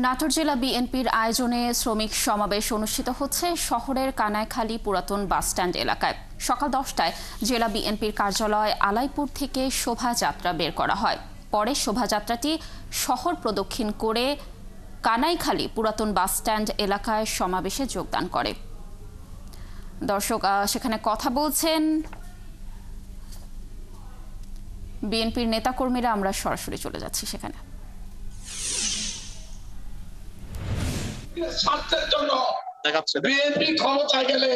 নাটোর জেলা বিএনপির আয়োজনে শ্রমিক সমাবেশ অনুষ্ঠিত হচ্ছে শহরের কানাইখালী পুরাতন বাসস্ট্যান্ড এলাকায়। সকাল 10টায় জেলা বিএনপির কার্যালয় আলাইপুর থেকে শোভাযাত্রা বের করা হয়। পরে শোভাযাত্রাটি শহর প্রদক্ষিণ করে কানাইখালী পুরাতন বাসস্ট্যান্ড এলাকায় সমাবেশে যোগদান করে। দর্শক সেখানে কথা বলছেন বিএনপির নেতাকর্মীরা। আমরা সরাসরি চলে যাচ্ছি সেখানে। স্বার্থের জন্য বিএনপি ক্ষমতায় গেলে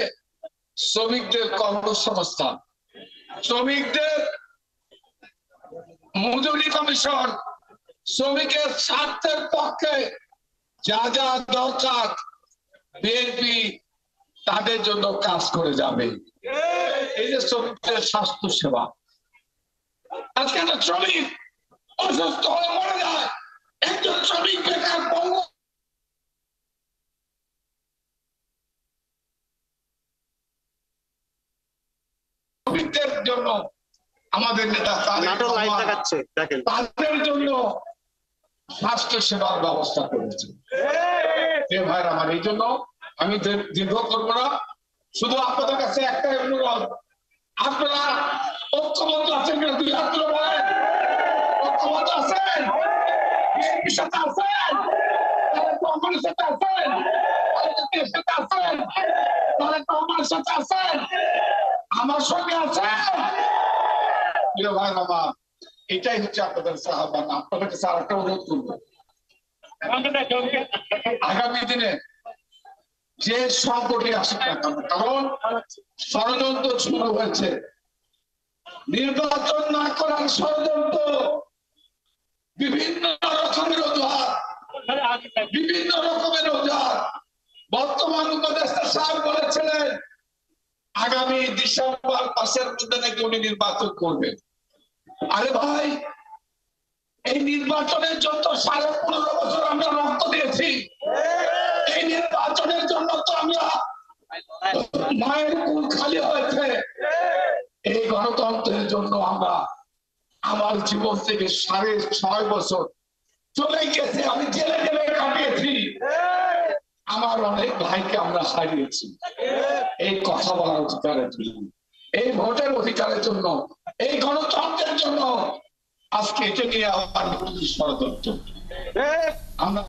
শ্রমিকদের কর্মসংস্থান, শ্রমিকদের মজুরি কমিশন, শ্রমিকের স্বার্থের পক্ষে যা যা দরকার বিএনপি তাদের জন্য কাজ করে যাবে। এই যে শ্রমিকদের স্বাস্থ্য সেবা, আজকে একটা শ্রমিক অসুস্থ হয়ে মরে যায়, একজন শ্রমিক বেকার পঙ্গু জন্য আমাদের নেতা তাদের জন্য স্বাস্থ্য সেবার ব্যবস্থা করেছে। ভাইরা আমার, এই জন্য আমি দীর্ঘ করবো না, শুধু আপনাদের কাছে একটা অনুরোধ, আপনারা ঐক্যবদ্ধ আছেন কিনা দুই হাত তুলে বলেন। ঐক্যবদ্ধ আছেন, বিএনপির সাথে আছেন, কংগ্রেসের সাথে আছেন, সাথে আছেন, আমার সাথে আছেন, আমার সঙ্গে আছে। ভাই বাবা, এটাই হচ্ছে আপনাদের আহ্বান। আপনাদের কাছে আর একটা অনুরোধ করবো, আগামী দিনে যে সংকটে আসুক না কেন, কারণ ষড়যন্ত্র শুরু হয়েছে, নির্বাচন না করার ষড়যন্ত্র, বিভিন্ন রকমের অজুহাত, বিভিন্ন রকমের অজুহাত। বর্তমান উপদেষ্টা সাহেব বলেছিলেন আগামী ডিসেম্বর মাসের মধ্যে নাকি উনি নির্বাচন করবেন। আরে ভাই, এই নির্বাচনের জন্য 15.5 বছর আমরা রক্ত দিয়েছি। এই নির্বাচনের জন্য তো আমরা মায়ের কুল খালি হয়েছে। এই গণতন্ত্রের জন্য আমরা আমার জীবন থেকে 6.5 বছর চলে গেছে, আমি জেলে জেলে কাটিয়েছি। আমার অনেক ভাইকে আমরা হারিয়েছি এই কথা বলার অধিকারের জন্য, এই ভোটের অধিকারের জন্য, এই গণতন্ত্রের জন্য। আজকে এটা নিয়ে আবার ষড়যন্ত্র আমরা